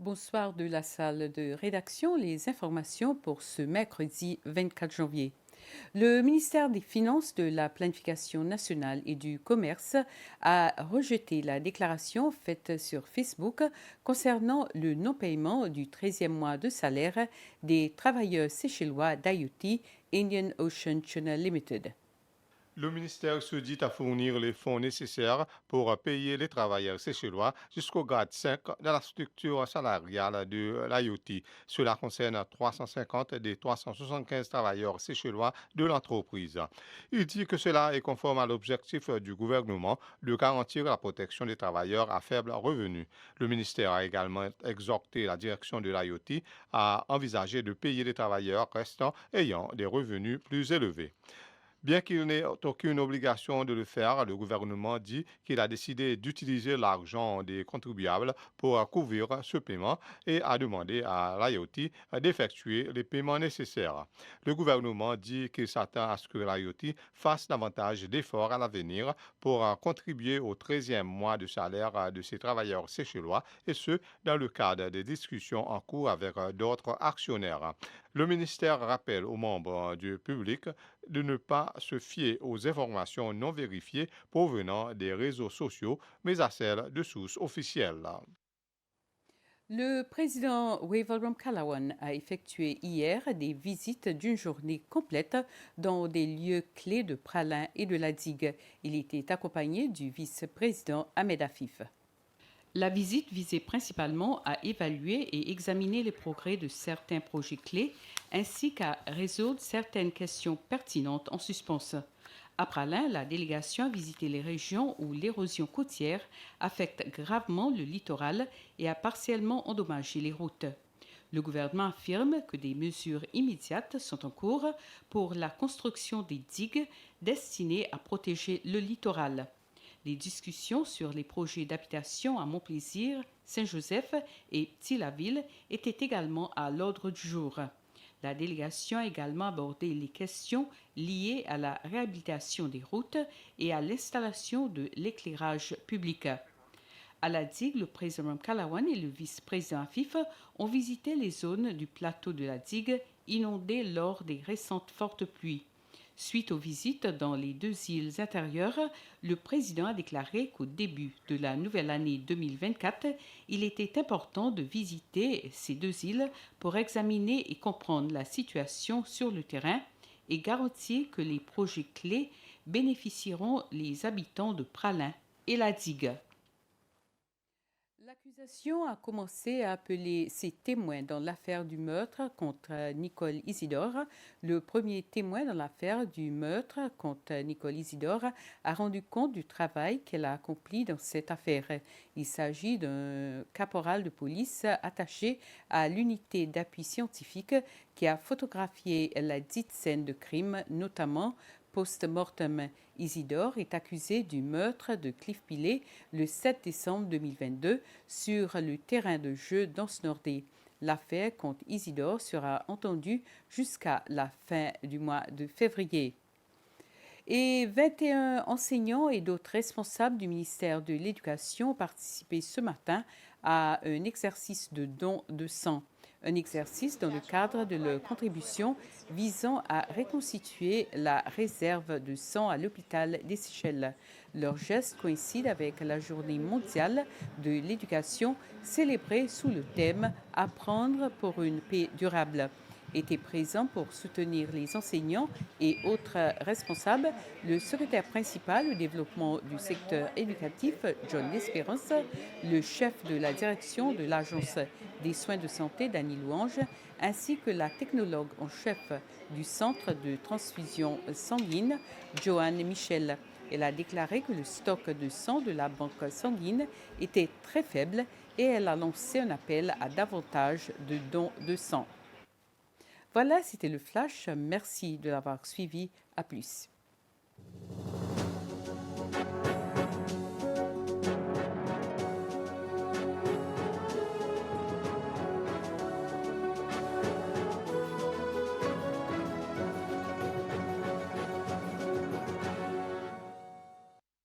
Bonsoir de la salle de rédaction, les informations pour ce mercredi 24 janvier. Le ministère des Finances, de la Planification nationale et du Commerce a rejeté la déclaration faite sur Facebook concernant le non-paiement du 13e mois de salaire des travailleurs séchellois d'IoT Indian Ocean Tuna Limited. Le ministère se dit à fournir les fonds nécessaires pour payer les travailleurs séchellois jusqu'au grade 5 de la structure salariale de l'IoT. Cela concerne 350 des 375 travailleurs séchellois de l'entreprise. Il dit que cela est conforme à l'objectif du gouvernement de garantir la protection des travailleurs à faible revenu. Le ministère a également exhorté la direction de l'IoT à envisager de payer les travailleurs restants ayant des revenus plus élevés. Bien qu'il n'ait aucune obligation de le faire, le gouvernement dit qu'il a décidé d'utiliser l'argent des contribuables pour couvrir ce paiement et a demandé à l'IoT d'effectuer les paiements nécessaires. Le gouvernement dit qu'il s'attend à ce que l'IoT fasse davantage d'efforts à l'avenir pour contribuer au 13e mois de salaire de ses travailleurs séchellois, et ce, dans le cadre des discussions en cours avec d'autres actionnaires. Le ministère rappelle aux membres du public de ne pas se fier aux informations non vérifiées provenant des réseaux sociaux, mais à celles de sources officielles. Le président Waverham Callaghan a effectué hier des visites d'une journée complète dans des lieux clés de Pralin et de la digue. Il était accompagné du vice-président Ahmed Afif. La visite visait principalement à évaluer et examiner les progrès de certains projets clés ainsi qu'à résoudre certaines questions pertinentes en suspens. À Pralin, la délégation a visité les régions où l'érosion côtière affecte gravement le littoral et a partiellement endommagé les routes. Le gouvernement affirme que des mesures immédiates sont en cours pour la construction des digues destinées à protéger le littoral. Les discussions sur les projets d'habitation à Montplaisir, Saint-Joseph et Petit-la-Ville étaient également à l'ordre du jour. La délégation a également abordé les questions liées à la réhabilitation des routes et à l'installation de l'éclairage public. À la digue, le président Callaghan et le vice-président Afif ont visité les zones du plateau de la digue inondées lors des récentes fortes pluies. Suite aux visites dans les deux îles intérieures, le président a déclaré qu'au début de la nouvelle année 2024, il était important de visiter ces deux îles pour examiner et comprendre la situation sur le terrain et garantir que les projets clés bénéficieront les habitants de Pralin et la digue. L'accusation a commencé à appeler ses témoins dans l'affaire du meurtre contre Nicole Isidore. Le premier témoin dans l'affaire du meurtre contre Nicole Isidore a rendu compte du travail qu'elle a accompli dans cette affaire. Il s'agit d'un caporal de police attaché à l'unité d'appui scientifique qui a photographié la dite scène de crime, notamment post-mortem. Isidore est accusé du meurtre de Cliff Pillet le 7 décembre 2022 sur le terrain de jeu d'Anse-Nordé. L'affaire contre Isidore sera entendue jusqu'à la fin du mois de février. Et 21 enseignants et d'autres responsables du ministère de l'Éducation ont participé ce matin à un exercice de don de sang. Un exercice dans le cadre de leur contribution visant à reconstituer la réserve de sang à l'hôpital des Seychelles. Leur geste coïncide avec la journée mondiale de l'éducation célébrée sous le thème Apprendre pour une paix durable. Était présent pour soutenir les enseignants et autres responsables le secrétaire principal au développement du secteur éducatif, John L'Espérance, le chef de la direction de l'Agence des soins de santé, Dany Louange, ainsi que la technologue en chef du centre de transfusion sanguine, Joanne Michel. Elle a déclaré que le stock de sang de la banque sanguine était très faible et elle a lancé un appel à davantage de dons de sang. Voilà, c'était le flash. Merci de l'avoir suivi. À plus.